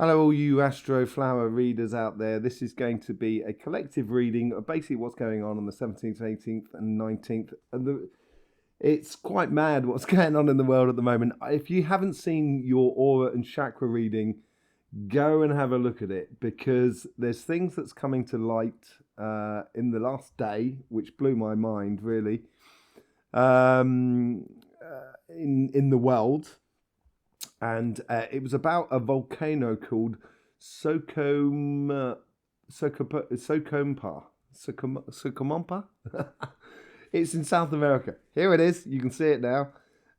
Hello all you Astroflower readers out there. This is going to be a collective reading of basically what's going on the 17th, 18th and 19th. It's quite mad what's going on in the world at the moment. If you haven't seen your aura and chakra reading, go and have a look at it, because there's things that's coming to light in the last day, which blew my mind really, in the world. And it was about a volcano called Sokompa. It's in South America. Here it is. You can see it now.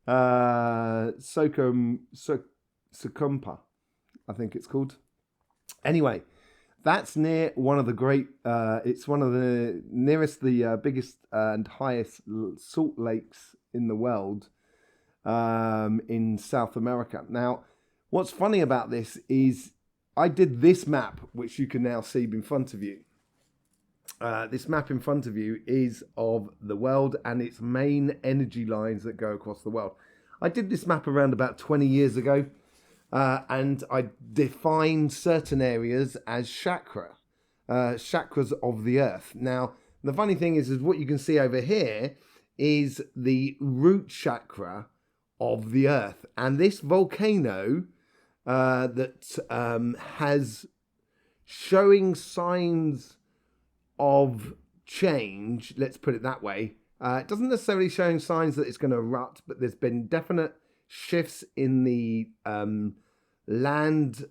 Sokompa, I think it's called. Anyway, that's near one of the great. It's one of the nearest, the biggest and highest salt lakes in the world. In South America. Now, what's funny about this is I did this map, which you can now see in front of you. This map in front of you is of the world and its main energy lines that go across the world. I did this map around about 20 years ago, and I defined certain areas as chakras of the earth. Now, the funny thing is what you can see over here is the root chakra of the earth, and this volcano that has showing signs of change, let's put it that way. It doesn't necessarily showing signs that it's going to erupt, but there's been definite shifts in the land,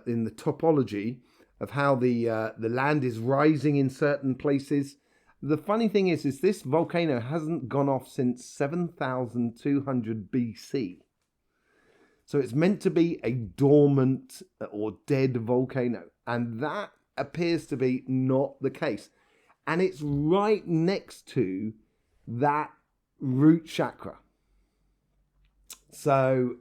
in the topology of how the land is rising in certain places. The funny thing is this volcano hasn't gone off since 7,200 BC. So it's meant to be a dormant or dead volcano. And that appears to be not the case. And it's right next to that root chakra. So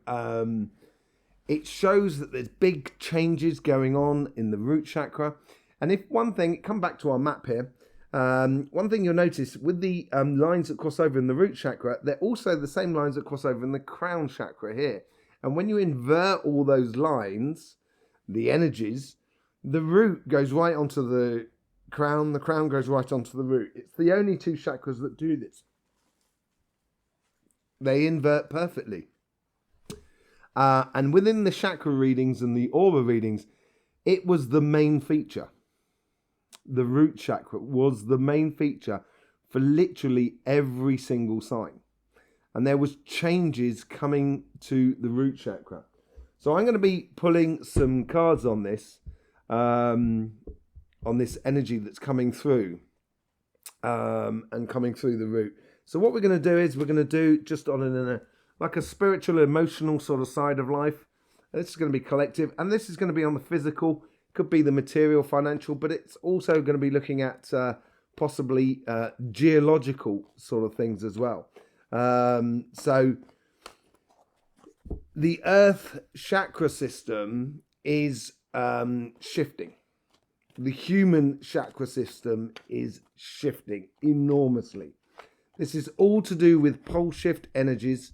it shows that there's big changes going on in the root chakra. And if one thing, come back to our map here. One thing you'll notice with the lines that cross over in the root chakra, they're also the same lines that cross over in the crown chakra here. And when you invert all those lines, the energies, the root goes right onto the crown goes right onto the root. It's the only two chakras that do this. They invert perfectly. And within the chakra readings and the aura readings, it was the main feature. The root chakra was the main feature for literally every single sign. And there was changes coming to the root chakra. So I'm going to be pulling some cards on this energy that's coming through and coming through the root. So what we're going to do is we're going to do just on like a spiritual, emotional sort of side of life. This is going to be collective, and this is going to be on the physical. Could be the material, financial, but it's also going to be looking at possibly geological sort of things as well. So the earth chakra system is shifting. The human chakra system is shifting enormously. This is all to do with pole shift energies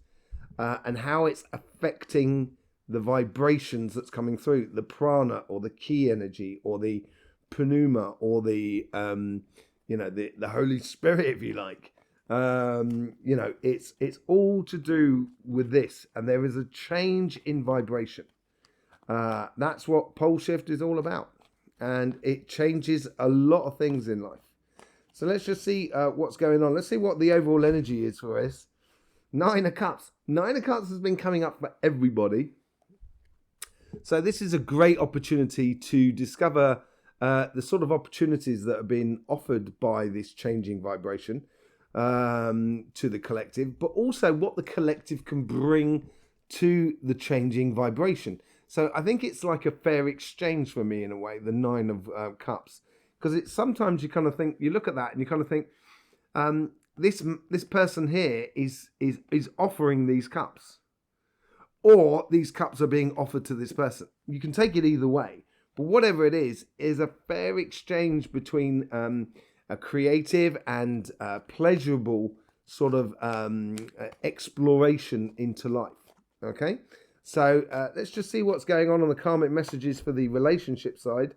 and how it's affecting the vibrations that's coming through, the prana or the ki energy or the pneuma or the the Holy Spirit, if you like. It's all to do with this, and there is a change in vibration. That's what pole shift is all about, and it changes a lot of things in life. So let's just see what's going on. Let's see what the overall energy is for us. Nine of Cups. Nine of Cups has been coming up for everybody. So this is a great opportunity to discover the sort of opportunities that have been offered by this changing vibration to the collective, but also what the collective can bring to the changing vibration. So I think it's like a fair exchange for me in a way, the Nine of Cups, because it's sometimes you kind of think, you look at that and you kind of think, this person here is offering these cups. Or these cups are being offered to this person. You can take it either way. But whatever it is a fair exchange between a creative and pleasurable sort of exploration into life. Okay? So let's just see what's going on the karmic messages for the relationship side.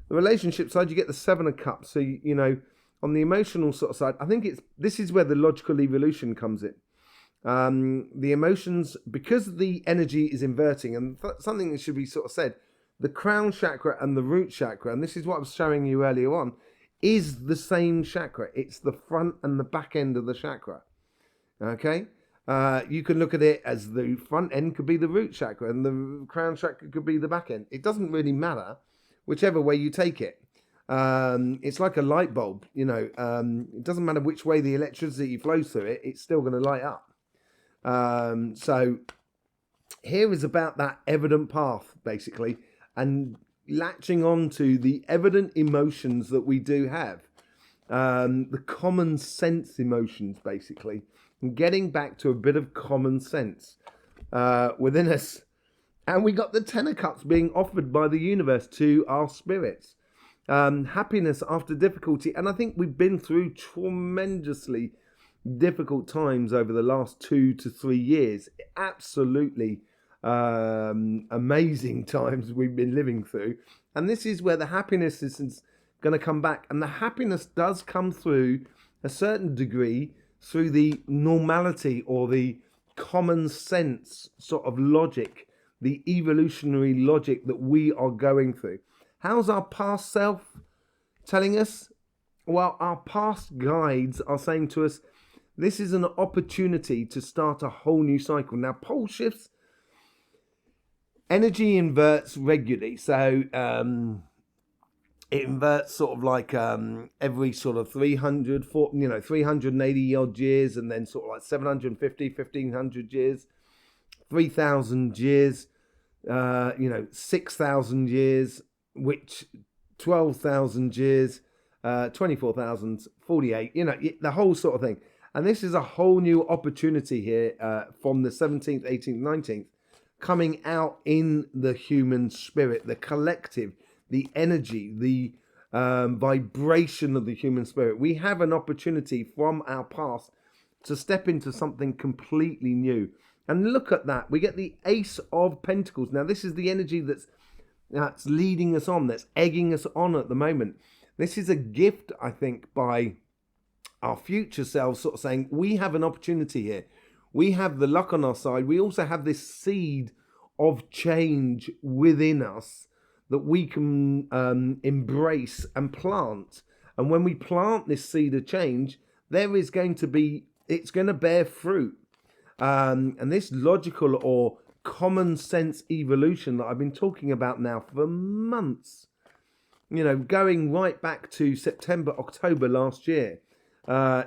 The relationship side, you get the Seven of Cups. So, you know, on the emotional sort of side, I think this is where the logical evolution comes in. The emotions, because the energy is inverting, and something that should be sort of said, the crown chakra and the root chakra, and this is what I was showing you earlier on, is the same chakra. It's the front and the back end of the chakra. Okay? You can look at it as the front end could be the root chakra and the crown chakra could be the back end. It doesn't really matter, whichever way you take it. It's like a light bulb, you know. It doesn't matter which way the electricity flows through it, it's still going to light up. So here is about that evident path, basically, and latching on to the evident emotions that we do have, the common sense emotions, basically, and getting back to a bit of common sense within us. And we got the Ten of Cups being offered by the universe to our spirits. Happiness after difficulty. And I think we've been through tremendously difficult times over the last 2 to 3 years. Absolutely amazing times we've been living through. And this is where the happiness is going to come back. And the happiness does come through a certain degree through the normality or the common sense sort of logic, the evolutionary logic that we are going through. How's our past self telling us? Well, our past guides are saying to us, this is an opportunity to start a whole new cycle. Now, pole shifts, energy inverts regularly. So it inverts sort of like every sort of 380 odd years, and then sort of like 750, 1500 years, 3,000 years, 6,000 years, which 12,000 years, 24,000, 48, the whole sort of thing. And this is a whole new opportunity here from the 17th, 18th, 19th, coming out in the human spirit, the collective, the energy, the vibration of the human spirit. We have an opportunity from our past to step into something completely new. And look at that. We get the Ace of Pentacles. Now, this is the energy that's leading us on, that's egging us on at the moment. This is a gift, I think, by our future selves, sort of saying, we have an opportunity here. We have the luck on our side. We also have this seed of change within us that we can embrace and plant. And when we plant this seed of change, it's going to bear fruit. And this logical or common sense evolution that I've been talking about now for months, going right back to September, October last year,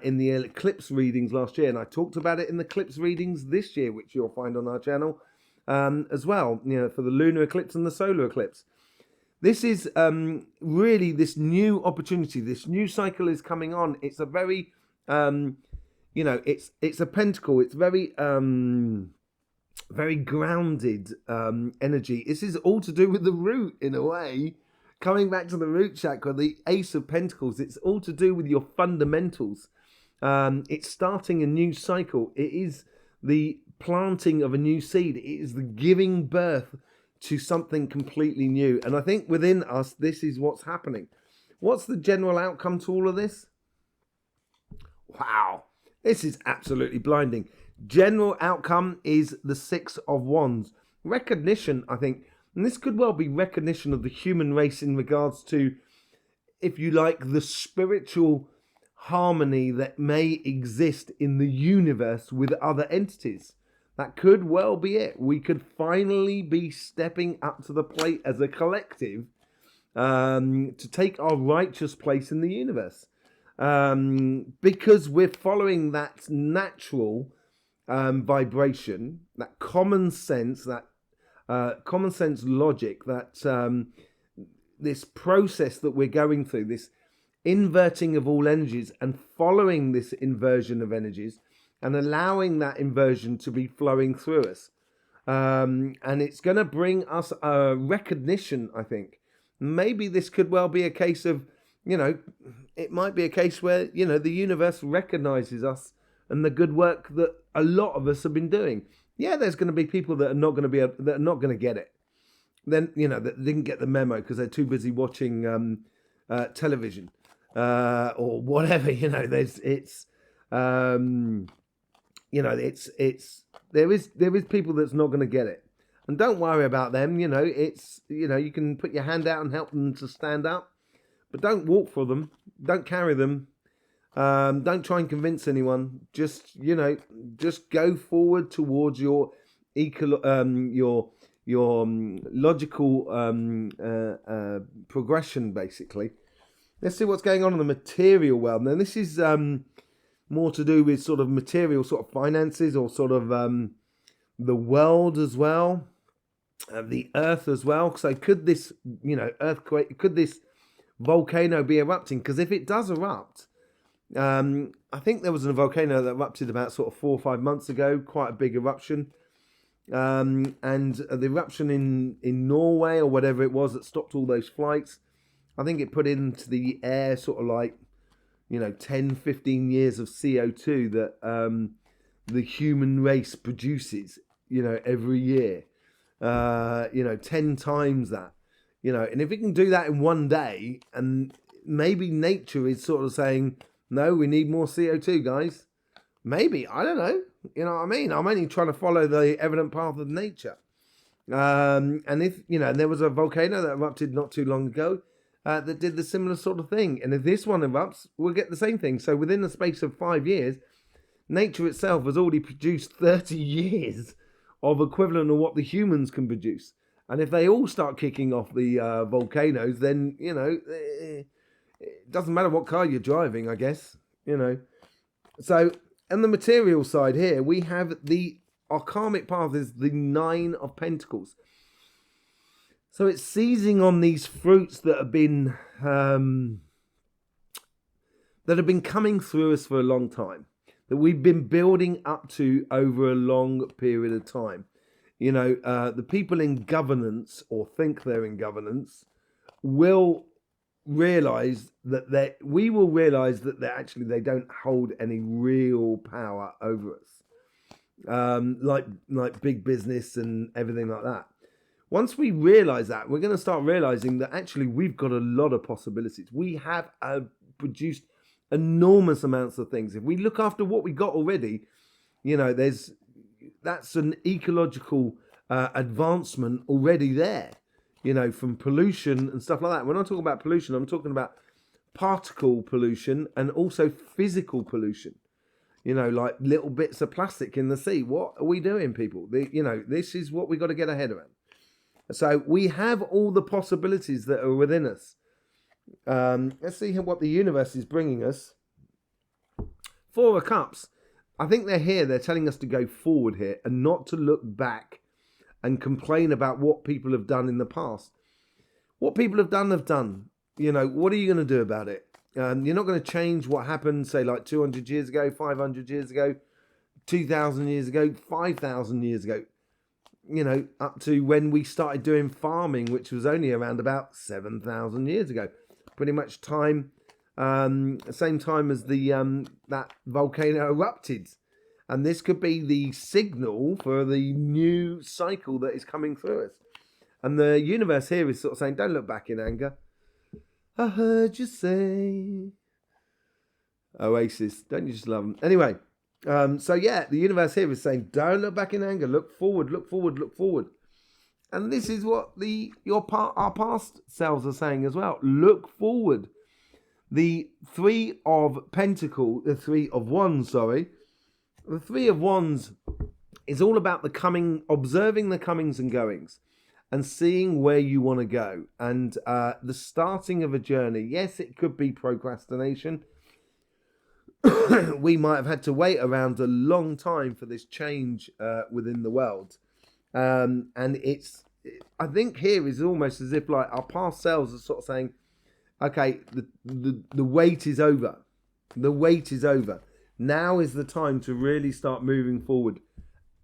in the eclipse readings last year. And I talked about it in the eclipse readings this year, which you'll find on our channel as well, for the lunar eclipse and the solar eclipse. This is really this new opportunity. This new cycle is coming on. It's a very, it's a pentacle. It's very, very grounded energy. This is all to do with the root in a way. Coming back to the root chakra, the Ace of Pentacles, it's all to do with your fundamentals. It's starting a new cycle. It is the planting of a new seed. It is the giving birth to something completely new. And I think within us, this is what's happening. What's the general outcome to all of this? Wow, this is absolutely blinding. General outcome is the Six of Wands. Recognition, I think, and this could well be recognition of the human race in regards to, if you like, the spiritual harmony that may exist in the universe with other entities. That could well be it. We could finally be stepping up to the plate as a collective to take our righteous place in the universe. Because we're following that natural vibration, that common sense, that common sense logic, that this process that we're going through, this inverting of all energies, and following this inversion of energies and allowing that inversion to be flowing through us. And it's going to bring us a recognition, I think. Maybe this could well be a case of, it might be a case where, the universe recognizes us and the good work that a lot of us have been doing. Yeah, there's going to be people that are not going to get it. Then, that didn't get the memo because they're too busy watching television or whatever. There is people that's not going to get it, and don't worry about them. You can put your hand out and help them to stand up, but don't walk for them, don't carry them, don't try and convince anyone. Just go forward towards your logical progression, basically. Let's see what's going on in the material world. Now, this is more to do with sort of material, sort of finances, or sort of the world as well, the earth as well. So could this, earthquake, could this volcano be erupting? Because if it does erupt, I think there was a volcano that erupted about sort of 4 or 5 months ago, quite a big eruption. And the eruption in Norway or whatever it was that stopped all those flights, I think it put into the air sort of like, 10, 15 years of CO2 that the human race produces, every year. 10 times that, and if it can do that in one day, and maybe nature is sort of saying, no, we need more CO2, guys. Maybe, I don't know. You know what I mean? I'm only trying to follow the evident path of nature. And if, there was a volcano that erupted not too long ago that did the similar sort of thing. And if this one erupts, we'll get the same thing. So within the space of 5 years, nature itself has already produced 30 years of equivalent of what the humans can produce. And if they all start kicking off the volcanoes, then, it doesn't matter what car you're driving, I guess, So, on the material side here, we have our karmic path is the Nine of Pentacles. So it's seizing on these fruits that have been coming through us for a long time, that we've been building up to over a long period of time. The people in governance, or think they're in governance, will realize that they don't hold any real power over us, like big business and everything like that. Once we realize that, we're going to start realizing that actually we've got a lot of possibilities. We have produced enormous amounts of things. If we look after what we got already, that's an ecological advancement already there. From pollution and stuff like that. When I talk about pollution, I'm talking about particle pollution and also physical pollution. Like little bits of plastic in the sea. What are we doing, people? This is what we got to get ahead of. So we have all the possibilities that are within us. Let's see what the universe is bringing us. 4 of Cups. I think they're here. They're telling us to go forward here and not to look back and complain about what people have done in the past. What people have done, have done. What are you going to do about it? You're not going to change what happened, say, like 200 years ago, 500 years ago, 2,000 years ago, 5,000 years ago. Up to when we started doing farming, which was only around about 7,000 years ago. Pretty much same time as that volcano erupted. And this could be the signal for the new cycle that is coming through us. And the universe here is sort of saying, don't look back in anger. I heard you say. Oasis, don't you just love them? Anyway, the universe here is saying, don't look back in anger. Look forward, look forward, look forward. And this is what our past selves are saying as well. Look forward. The 3 of Pentacles, the 3 of Wands, sorry. The 3 of Wands is all about observing the comings and goings and seeing where you want to go. And the starting of a journey. Yes, it could be procrastination. We might have had to wait around a long time for this change within the world. And I think here is almost as if like our past selves are sort of saying, okay, the wait is over. The wait is over. Now is the time to really start moving forward.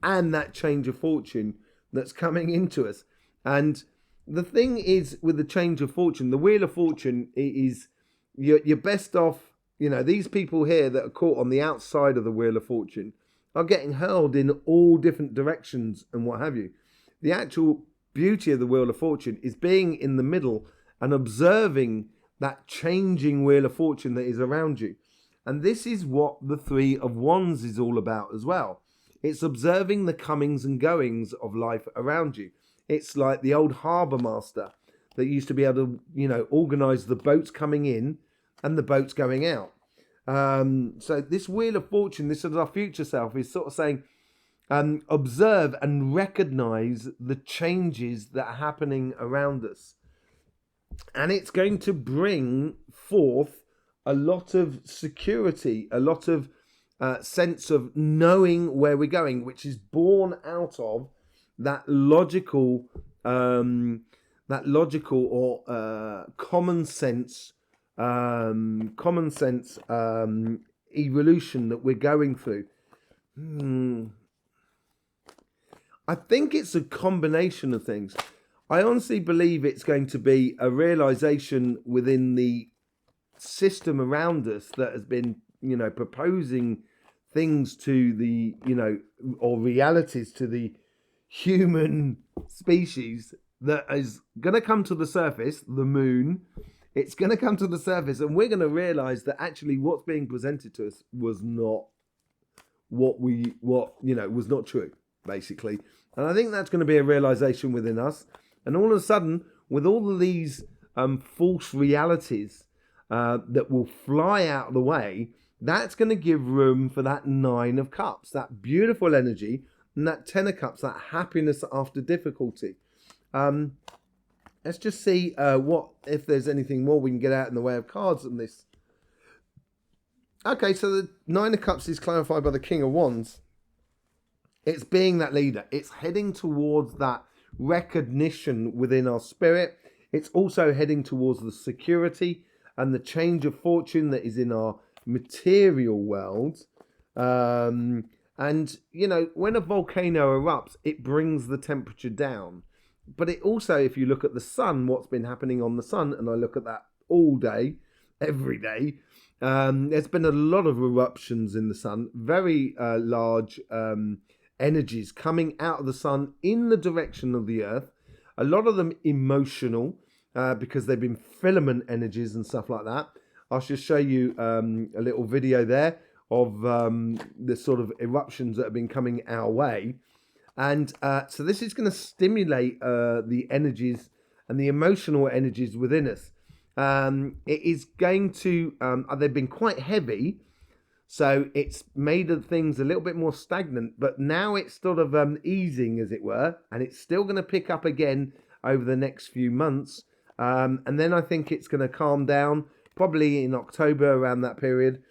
And that change of fortune that's coming into us. And the thing is with the change of fortune, the Wheel of Fortune is you're best off, these people here that are caught on the outside of the Wheel of Fortune are getting hurled in all different directions and what have you. The actual beauty of the Wheel of Fortune is being in the middle and observing that changing Wheel of Fortune that is around you. And this is what the Three of Wands is all about as well. It's observing the comings and goings of life around you. It's like the old harbour master that used to be able to, you know, organise the boats coming in and the boats going out. So this Wheel of Fortune, this is our future self, is sort of saying, observe and recognise the changes that are happening around us. And it's going to bring forth a lot of security, a lot of sense of knowing where we're going, which is born out of that logical or common sense evolution that we're going through. I think it's a combination of things. I honestly believe it's going to be a realization within the system around us that has been, you know, proposing things to the, you know, or realities to the human species that is going to come to the surface, the moon. It's going to come to the surface, and we're going to realize that actually what's being presented to us was not was not true, basically. And I think that's going to be a realization within us. And all of a sudden, with all of these false realities that will fly out of the way, that's going to give room for that Nine of Cups, that beautiful energy, and that Ten of Cups, that happiness after difficulty. Let's just see if there's anything more we can get out in the way of cards on this. Okay, so the Nine of Cups is clarified by the King of Wands. It's being that leader. It's heading towards that recognition within our spirit. It's also heading towards the security and the change of fortune that is in our material world. And, you know, when a volcano erupts, it brings the temperature down. But it also, if you look at the sun, what's been happening on the sun, and I look at that all day, every day, there's been a lot of eruptions in the sun, very large energies coming out of the sun in the direction of the earth. A lot of them emotional because they've been filament energies and stuff like that. I'll just show you a little video there of the sort of eruptions that have been coming our way. And so this is going to stimulate the energies and the emotional energies within us. It is going to, they've been quite heavy, so it's made of things a little bit more stagnant, but now it's sort of easing, as it were, and it's still going to pick up again over the next few months. And then I think it's going to calm down, probably in October, around that period.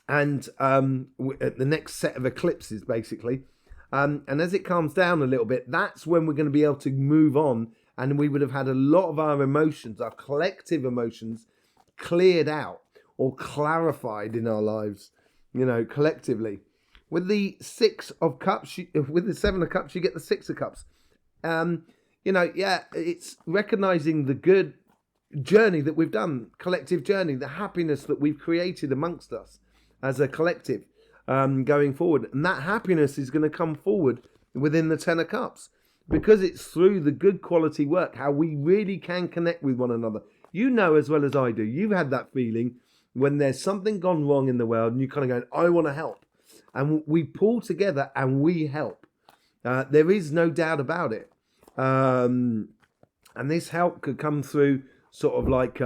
At the next set of eclipses, basically. And as it calms down a little bit, that's when we're going to be able to move on, and we would have had a lot of our emotions, our collective emotions, cleared out or clarified in our lives, you know, collectively. With the Six of Cups, with the Seven of Cups, you get the Six of Cups. You know, yeah, it's recognizing the good journey that we've done, collective journey, the happiness that we've created amongst us as a collective going forward. And that happiness is going to come forward within the Ten of Cups because it's through the good quality work, how we really can connect with one another. You know as well as I do, you've had that feeling when there's something gone wrong in the world and you kind of go, I want to help. And we pull together and we help. There is no doubt about it. And this help could come through sort of like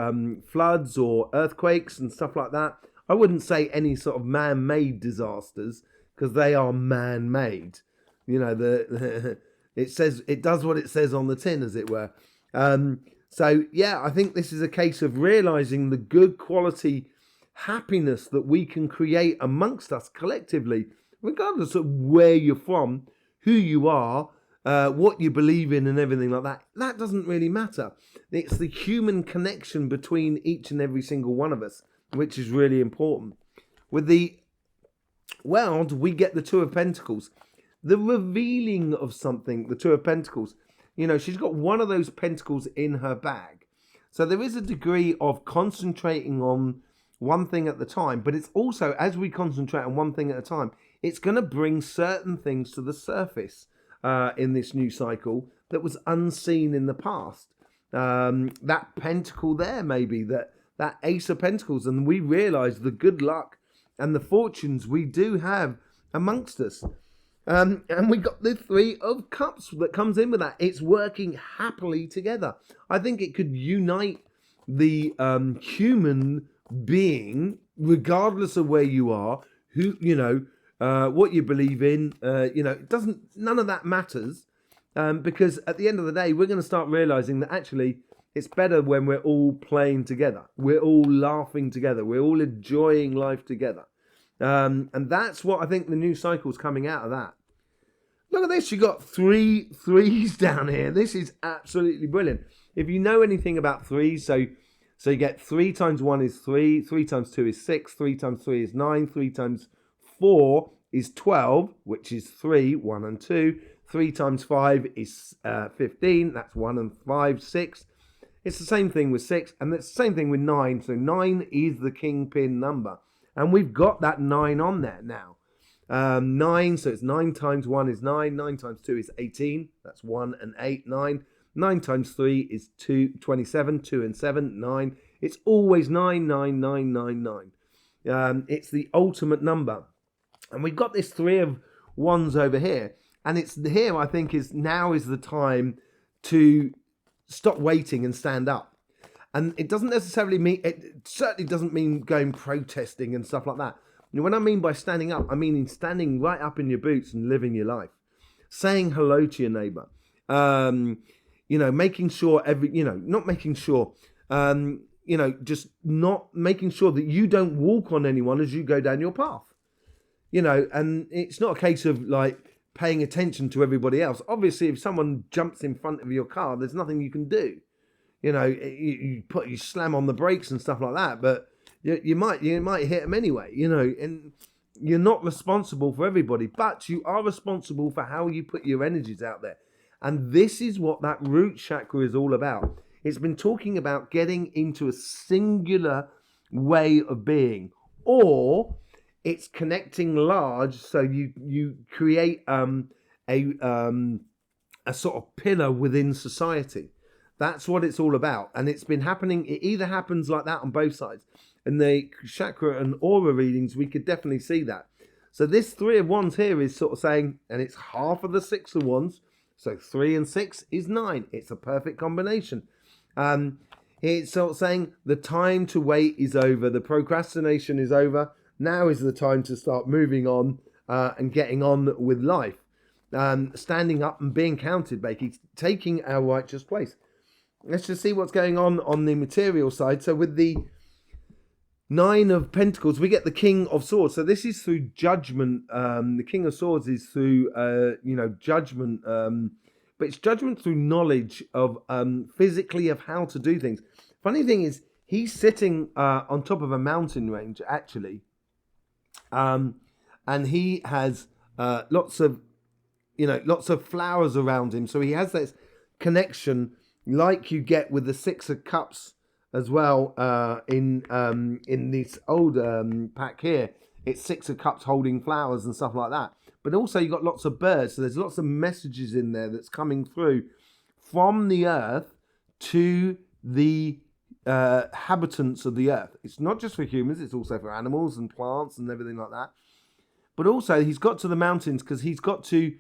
floods or earthquakes and stuff like that. I wouldn't say any sort of man-made disasters because they are man-made. You know, it does what it says on the tin, as it were. So yeah, I think this is a case of realizing the good quality happiness that we can create amongst us collectively, regardless of where you're from, who you are, what you believe in and everything like that. That doesn't really matter. It's the human connection between each and every single one of us, which is really important. With the World, we get the Two of Pentacles. The revealing of something, the Two of Pentacles. You know, she's got one of those pentacles in her bag. So there is a degree of concentrating on one thing at the time. But it's also, as we concentrate on one thing at a time, it's going to bring certain things to the surface in this new cycle that was unseen in the past. That pentacle there, maybe, that Ace of Pentacles, and we realize the good luck and the fortunes we do have amongst us. And we got the Three of Cups that comes in with that. It's working happily together. I think it could unite the human being, regardless of where you are, who, what you believe in. It doesn't. None of that matters, because at the end of the day, we're going to start realizing that actually it's better when we're all playing together. We're all laughing together. We're all enjoying life together. And that's what I think the new cycle's coming out of that. Look at this. You got 3 threes down here. This is absolutely brilliant. If you know anything about threes, so you get 3 times 1 is 3, 3 times 2 is 6, 3 times 3 is 9, 3 times 4 is 12, which is 3, 1 and 2. 3 times 5 is 15. That's 1 and 5, 6. It's the same thing with 6, and it's the same thing with 9. So 9 is the kingpin number. And we've got that 9 on there now. 9, so it's 9 times 1 is 9. 9 times 2 is 18. That's 1 and 8, 9. 9 times 3 is 27. 2 and 7, 9. It's always 9, 9, 9, 9, 9. It's the ultimate number. And we've got this 3 of Wands over here. And it's here, I think, is the time to stop waiting and stand up. And it doesn't necessarily mean, it certainly doesn't mean going protesting and stuff like that. And when I mean by standing up, I mean in standing right up in your boots and living your life. Saying hello to your neighbor. Making sure just not making sure that you don't walk on anyone as you go down your path. And it's not a case of like paying attention to everybody else. Obviously, if someone jumps in front of your car, there's nothing you can do. You slam on the brakes and stuff like that, but you might hit them anyway, and you're not responsible for everybody, but you are responsible for how you put your energies out there. And this is what that root chakra is all about. It's been talking about getting into a singular way of being, or it's connecting large, so you create a sort of pillar within society. That's what it's all about. And it's been happening. It either happens like that on both sides. In the chakra and aura readings, we could definitely see that. So this 3 of Wands here is sort of saying, and it's half of the 6 of Wands. So 3 and 6 is 9. It's a perfect combination. It's sort of saying the time to wait is over. The procrastination is over. Now is the time to start moving on and getting on with life. Standing up and being counted, basically taking our righteous place. Let's just see what's going on the material side. So with the 9 of Pentacles, we get the King of Swords. So this is through judgment. The King of Swords is through, judgment. But it's judgment through knowledge of physically of how to do things. Funny thing is, he's sitting on top of a mountain range, actually. And he has lots of flowers around him. So he has this connection like you get with the 6 of Cups as well in this old pack here. It's 6 of Cups holding flowers and stuff like that. But also you've got lots of birds. So there's lots of messages in there that's coming through from the earth to the inhabitants of the earth. It's not just for humans, it's also for animals and plants and everything like that. But also he's got to the mountains because he's got to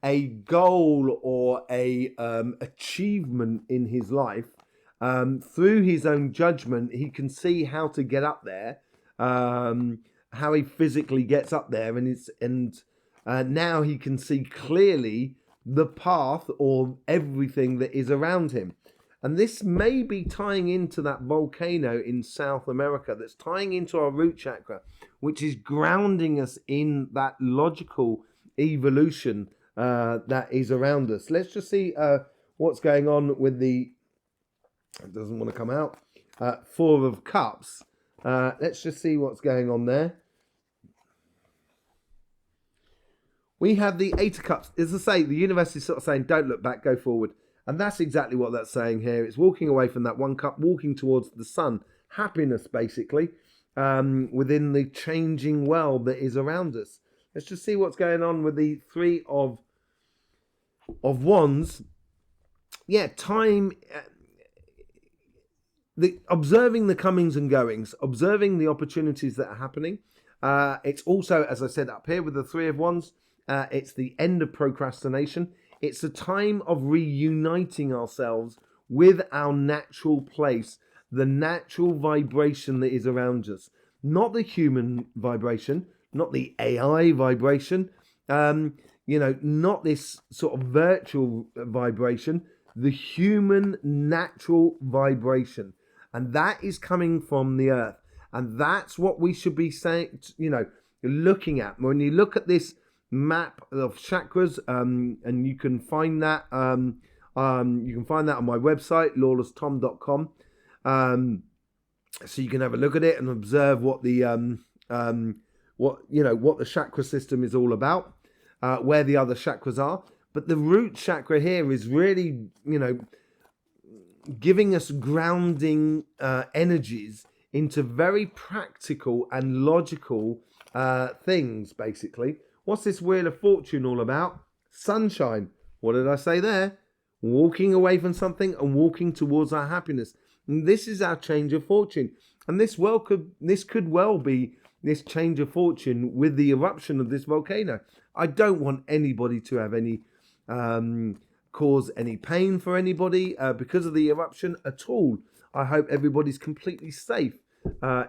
a goal or a achievement in his life. Through his own judgment, he can see how to get up there, how he physically gets up there, and now he can see clearly the path or everything that is around him. And this may be tying into that volcano in South America that's tying into our root chakra, which is grounding us in that logical evolution that is around us. Let's just see what's going on with the... It doesn't want to come out. 4 of Cups. Let's just see what's going on there. We have the 8 of Cups. As I say, the universe is sort of saying, don't look back, go forward. And that's exactly what that's saying here. It's walking away from that 1 cup, walking towards the sun. happiness, basically, within the changing world that is around us. Let's just see what's going on with the Three of Wands. Yeah, time, observing the comings and goings, observing the opportunities that are happening. It's also, as I said up here with the Three of Wands, it's the end of procrastination. It's a time of reuniting ourselves with our natural place, the natural vibration that is around us, not the human vibration, not the AI vibration, not this sort of virtual vibration, the human natural vibration. And that is coming from the earth. And that's what we should be saying, looking at. When you look at this map of chakras, and you can find that on my website, lawlesstom.com. So you can have a look at it and observe what the what the chakra system is all about, where the other chakras are. But the root chakra here is really, giving us grounding energies into very practical and logical things, basically. What's this Wheel of Fortune all about? Sunshine. What did I say there? Walking away from something and walking towards our happiness. And this is our change of fortune. And this could well be this change of fortune with the eruption of this volcano. I don't want anybody to have any cause any pain for anybody because of the eruption at all. I hope everybody's completely safe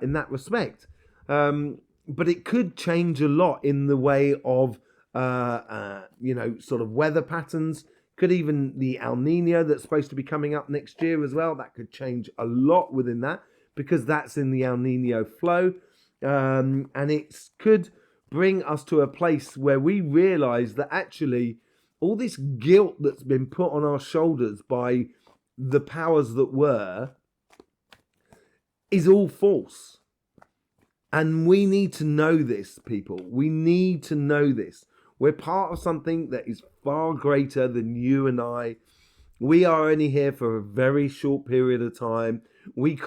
in that respect. But it could change a lot in the way of, sort of weather patterns. Could even the El Nino that's supposed to be coming up next year as well. That could change a lot within that because that's in the El Nino flow. And it could bring us to a place where we realize that actually all this guilt that's been put on our shoulders by the powers that were is all false. And we need to know this, people. We need to know this. We're part of something that is far greater than you and I. We are only here for a very short period of time. We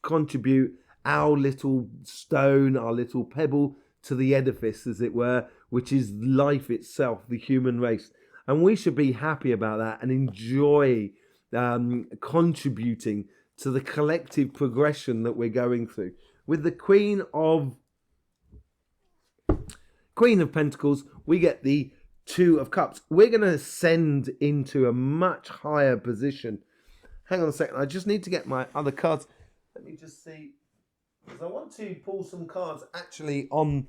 contribute our little stone, our little pebble to the edifice, as it were, which is life itself, the human race. And we should be happy about that and enjoy contributing to the collective progression that we're going through. With the Queen of Pentacles, we get the Two of Cups. We're going to ascend into a much higher position. Hang on a second. I just need to get my other cards. Let me just see. Because I want to pull some cards actually on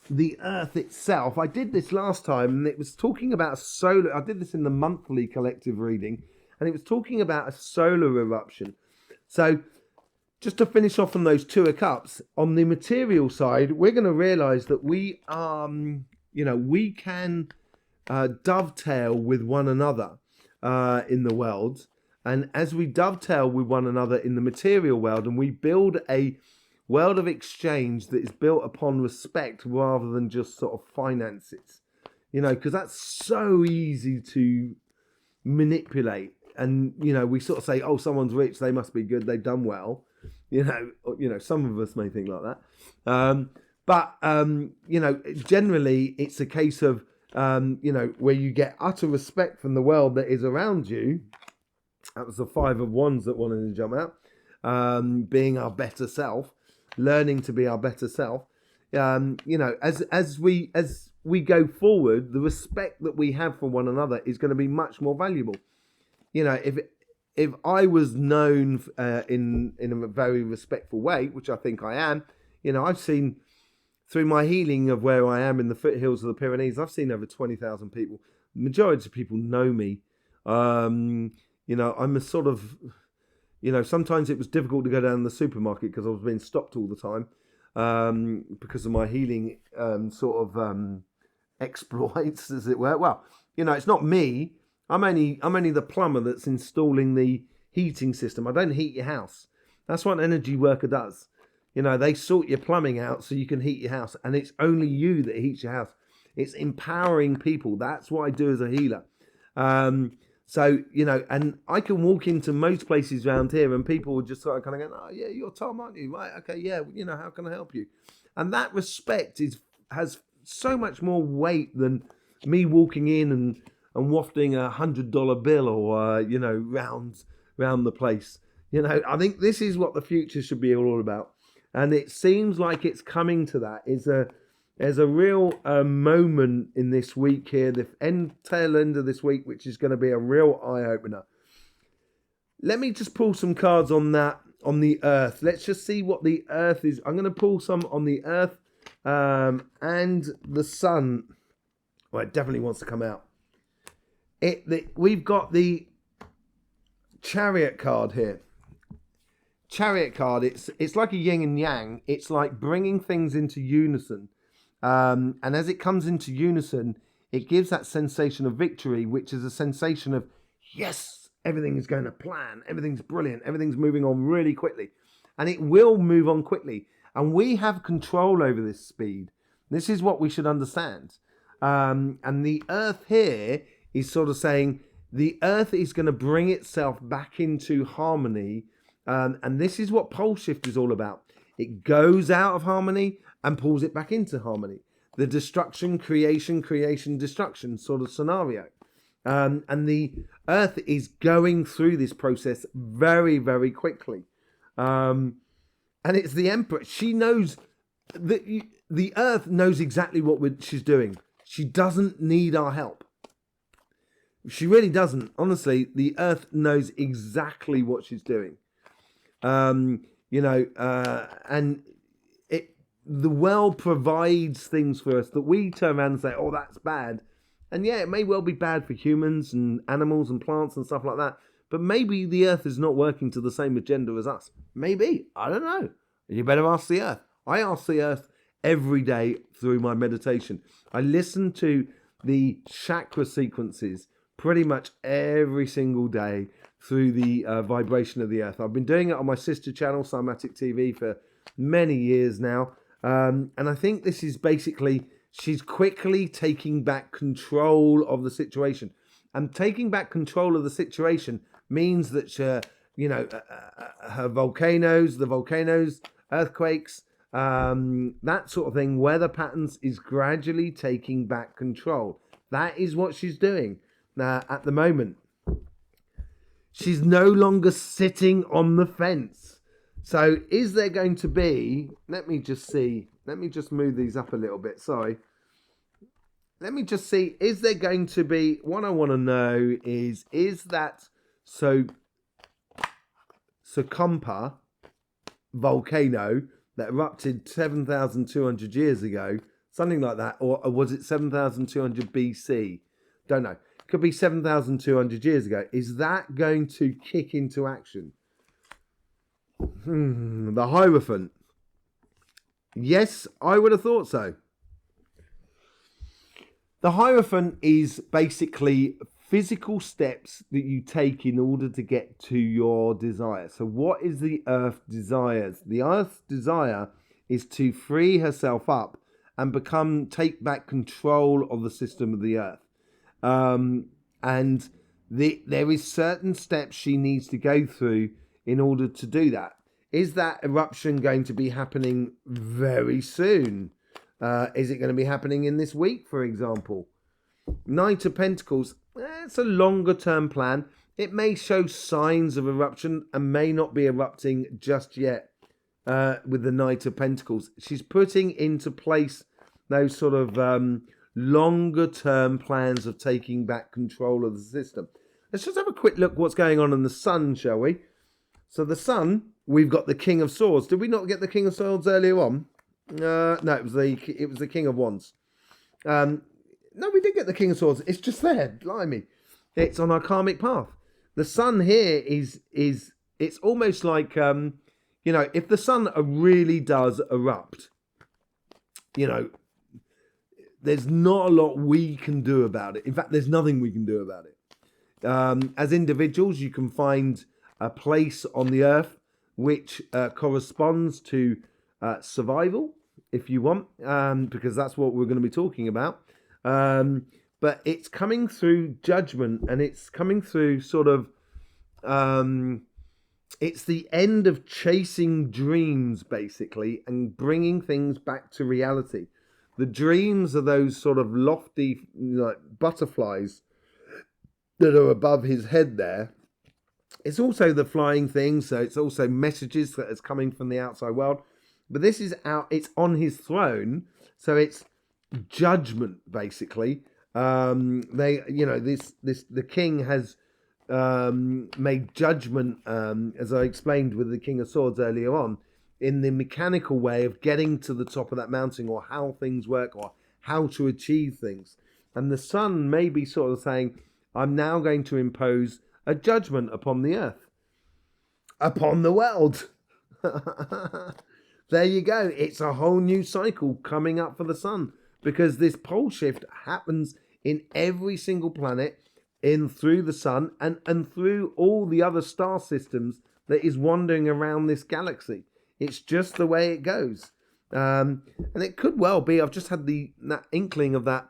the Earth itself. I did this last time, and it was talking about a solar... I did this in the monthly collective reading, and it was talking about a solar eruption. So, just to finish off on those Two of Cups, on the material side, we're going to realize that we we can dovetail with one another in the world. And as we dovetail with one another in the material world, and we build a world of exchange that is built upon respect rather than just sort of finances, because that's so easy to manipulate. And, we sort of say, oh, someone's rich, they must be good, they've done well. Some of us may think like that. But generally it's a case of, where you get utter respect from the world that is around you. That was the Five of Wands that wanted to jump out. Being our better self, learning to be our better self. As we go forward, the respect that we have for one another is going to be much more valuable. If I was known in a very respectful way, which I think I am, I've seen through my healing of where I am in the foothills of the Pyrenees, I've seen over 20,000 people. The majority of people know me. I'm a sort of, sometimes it was difficult to go down the supermarket because I was being stopped all the time because of my healing exploits, as it were. Well, it's not me. I'm only the plumber that's installing the heating system. I don't heat your house. That's what an energy worker does. They sort your plumbing out so you can heat your house, and it's only you that heats your house. It's empowering people. That's what I do as a healer. So, you know, and I can walk into most places around here and people will just sort of kind of go, oh, yeah, you're Tom, aren't you? Right, okay, yeah, you know, how can I help you? And that respect has so much more weight than me walking in and wafting $100 bill or, you know, round the place. You know, I think this is what the future should be all about. And it seems like it's coming to that. There's a real moment in this week here, the tail end of this week, which is going to be a real eye-opener. Let me just pull some cards on that, on the Earth. Let's just see what the Earth is. I'm going to pull some on the Earth and the Sun. Well, it definitely wants to come out. We've got the Chariot card here. Chariot card, it's like a yin and yang. It's like bringing things into unison. And as it comes into unison, it gives that sensation of victory, which is a sensation of, yes, everything is going to plan. Everything's brilliant. Everything's moving on really quickly. And it will move on quickly. And we have control over this speed. This is what we should understand. And the Earth here is sort of saying the Earth is going to bring itself back into harmony. And this is what pole shift is all about. It goes out of harmony and pulls it back into harmony. The destruction, creation, destruction sort of scenario. And the Earth is going through this process very, very quickly. And it's the Emperor. She knows that the Earth knows exactly what she's doing. She doesn't need our help. She really doesn't. Honestly, the Earth knows exactly what she's doing. You know, and the world provides things for us that we turn around and say, oh, that's bad. And yeah, it may well be bad for humans and animals and plants and stuff like that. But maybe the Earth is not working to the same agenda as us. Maybe. I don't know. You better ask the Earth. I ask the Earth every day through my meditation. I listen to the chakra sequences pretty much every single day through the vibration of the Earth. I've been doing it on my sister channel, Cymatic TV, for many years now. And I think this is basically, she's quickly taking back control of the situation. And taking back control of the situation means that, you know, her volcanoes, earthquakes, that sort of thing, weather patterns is gradually taking back control. That is what she's doing at the moment. She's no longer sitting on the fence. So is there going to be, let me just move these up a little bit, sorry. Let me just see, is there going to be, what I want to know is that Sukumpa volcano that erupted 7,200 years ago, something like that, or was it 7,200 BC? Don't know. Could be 7,200 years ago. Is that going to kick into action? The Hierophant. Yes, I would have thought so. The Hierophant is basically physical steps that you take in order to get to your desire. So what is the Earth desires? The Earth desire is to free herself up and take back control of the system of the Earth. And there is certain steps she needs to go through in order to do that. Is that eruption going to be happening very soon? Is it going to be happening in this week, for example? Knight of Pentacles, it's a longer term plan. It may show signs of eruption and may not be erupting just yet with the Knight of Pentacles. She's putting into place those sort of longer term plans of taking back control of the system. Let's just have a quick look what's going on in the Sun, shall we? So the Sun, we've got the King of Swords. Did we not get the King of Swords earlier on? No, it was the King of Wands. No, we did get the King of Swords. It's just there, blimey. It's on our karmic path. The Sun here it's almost like you know, if the Sun really does erupt, you know, there's not a lot we can do about it. In fact, there's nothing we can do about it. As individuals, you can find a place on the Earth which corresponds to survival, if you want, because that's what we're going to be talking about. but it's coming through judgment, and it's coming through sort of, it's the end of chasing dreams, basically, and bringing things back to reality. The dreams are those sort of lofty, like butterflies that are above his head there. It's also the flying things, so it's also messages that is coming from the outside world. But this is out, it's on his throne, so it's judgment, basically. The king has made judgment, as I explained with the King of Swords earlier on, in the mechanical way of getting to the top of that mountain, or how things work, or how to achieve things. And the sun may be sort of saying, I'm now going to impose a judgment upon the earth, upon the world. There you go. It's a whole new cycle coming up for the sun, because this pole shift happens in every single planet, in through the sun, and through all the other star systems that is wandering around this galaxy. It's just the way it goes. And it could well be, I've just had that inkling of that.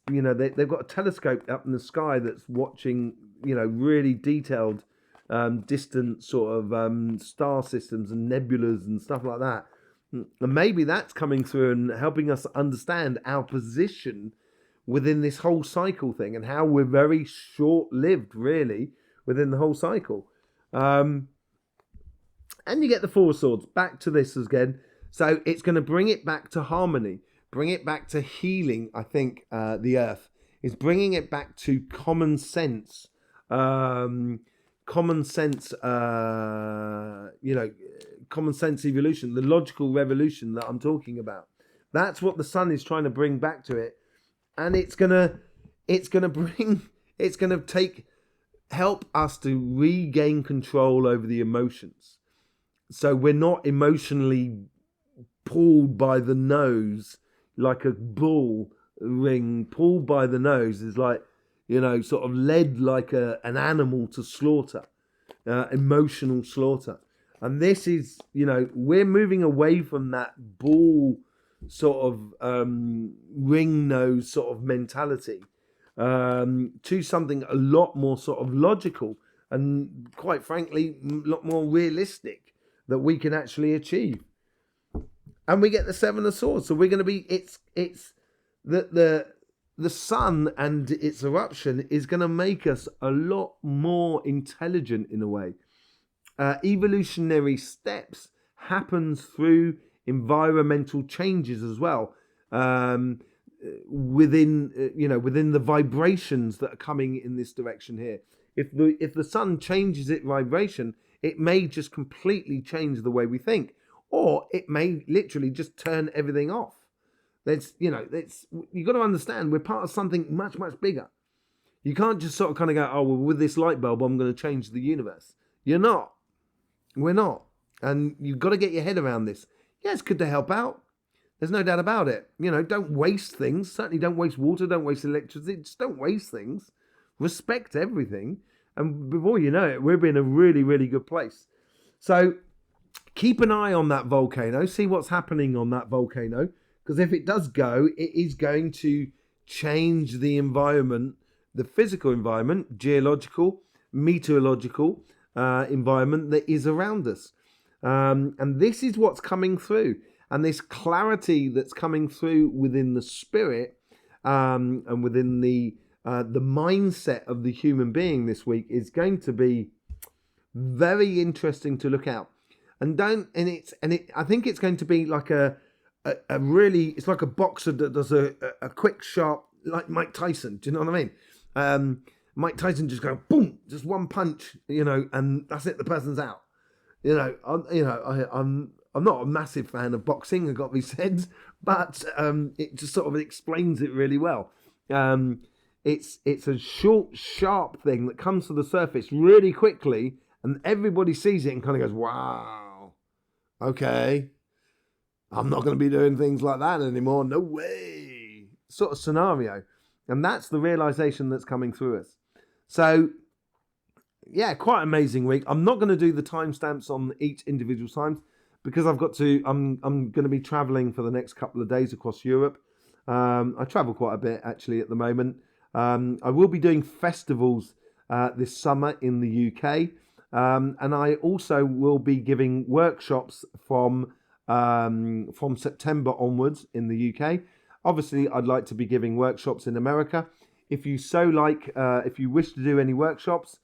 They've got a telescope up in the sky that's watching, really detailed, distant sort of star systems and nebulas and stuff like that. And maybe that's coming through and helping us understand our position within this whole cycle thing, and how we're very short-lived, really, within the whole cycle. And you get the Four of Swords back to this again. So it's going to bring it back to harmony, bring it back to healing. I think the earth is bringing it back to common sense. Common sense evolution, the logical revolution that I'm talking about. That's what the sun is trying to bring back to it. And it's gonna help us to regain control over the emotions. So we're not emotionally pulled by the nose like a bull ring. Pulled by the nose is like, sort of led like an animal to slaughter, emotional slaughter. And this is, we're moving away from that bull sort of ring nose sort of mentality to something a lot more sort of logical and, quite frankly, a lot more realistic that we can actually achieve. And we get the Seven of Swords. So we're going to be, it's the sun and its eruption is going to make us a lot more intelligent in a way. Evolutionary steps happens through environmental changes as well, within the vibrations that are coming in this direction here. If the sun changes its vibration, it may just completely change the way we think, or it may literally just turn everything off. You've got to understand, we're part of something much, much bigger. You can't just sort of kind of go, oh, well, with this light bulb, I'm going to change the universe. You're not. We're not. And you've got to get your head around this. Yeah, it's good to help out. There's no doubt about it. Don't waste things. Certainly don't waste water, don't waste electricity. Just don't waste things. Respect everything. And before you know it, we'll be in a really, really good place. So keep an eye on that volcano. See what's happening on that volcano. Because if it does go, it is going to change the environment, the physical environment, geological, meteorological environment that is around us. And this is what's coming through. And this clarity that's coming through within the spirit and within the mindset of the human being this week is going to be very interesting to look out. I think it's going to be like it's like a boxer that does a quick, sharp, like Mike Tyson. Do you know what I mean? Mike Tyson just goes boom, just one punch, and that's it. The person's out. I'm not a massive fan of boxing, I've got to be said, but it just sort of explains it really well. It's a short, sharp thing that comes to the surface really quickly, and everybody sees it and kind of goes, wow, okay, I'm not going to be doing things like that anymore. No way. Sort of scenario. And that's the realization that's coming through us. So, yeah, quite amazing week. I'm not going to do the timestamps on each individual time because I'm going to be traveling for the next couple of days across Europe. I travel quite a bit actually at the moment. I will be doing festivals this summer in the UK, and I also will be giving workshops from September onwards in the UK. Obviously, I'd like to be giving workshops in America. If you if you wish to do any workshops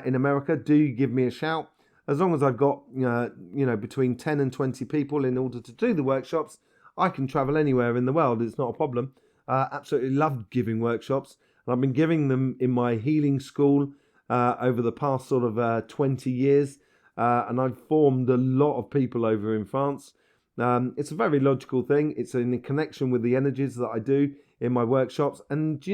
in America, do give me a shout. As long as I've got between 10 and 20 people in order to do the workshops, I can travel anywhere in the world. It's not a problem. Absolutely love giving workshops. And I've been giving them in my healing school over the past sort of 20 years. And I've formed a lot of people over in France. It's a very logical thing. It's in connection with the energies that I do in my workshops. And,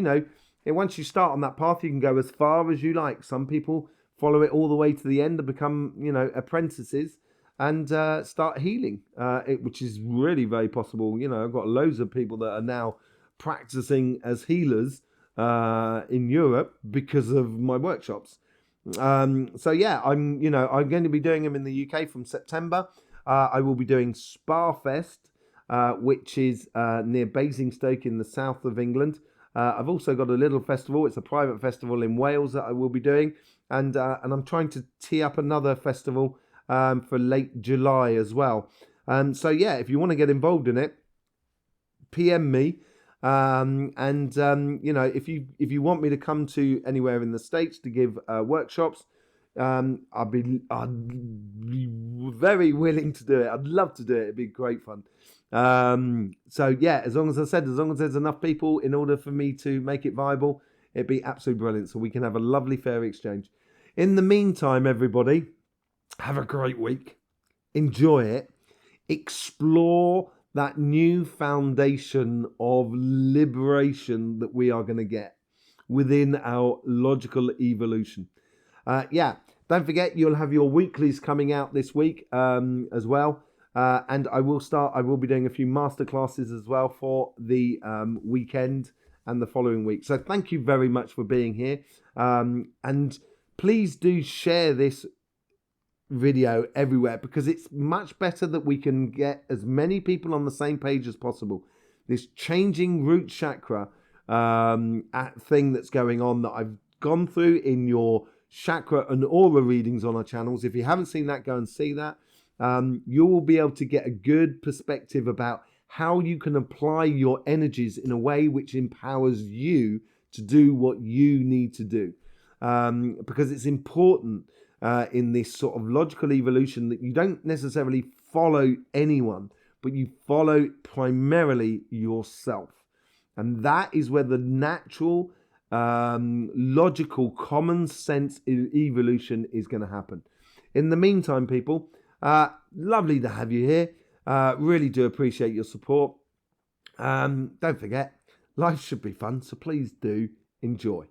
once you start on that path, you can go as far as you like. Some people follow it all the way to the end and become, apprentices and start healing, which is really very possible. I've got loads of people that are now practicing as healers in Europe because of my workshops. So yeah, I'm going to be doing them in the UK from September. I will be doing Sparfest, which is near Basingstoke in the south of England. I've also got a little festival. It's a private festival in Wales that I will be doing, and I'm trying to tee up another festival for late July as well. So yeah, if you want to get involved in it, PM me. If you want me to come to anywhere in the States to give workshops, I'd be very willing to do it. I'd love to do it. It'd be great fun. So yeah, as long as there's enough people in order for me to make it viable, it'd be absolutely brilliant. So we can have a lovely fairy exchange. In the meantime, everybody, have a great week. Enjoy it. Explore that new foundation of liberation that we are going to get within our logical evolution. Don't forget, you'll have your weeklies coming out this week as well. And I will be doing a few masterclasses as well for the weekend and the following week. So thank you very much for being here. And please do share this video everywhere, because it's much better that we can get as many people on the same page as possible. This changing root chakra thing that's going on that I've gone through in your chakra and aura readings on our channels. If you haven't seen that, go and see that. You will be able to get a good perspective about how you can apply your energies in a way which empowers you to do what you need to do. Because it's important in this sort of logical evolution that you don't necessarily follow anyone, but you follow primarily yourself. And that is where the natural, logical, common sense evolution is going to happen. In the meantime, people, lovely to have you here. Really do appreciate your support. Don't forget, life should be fun, so please do enjoy.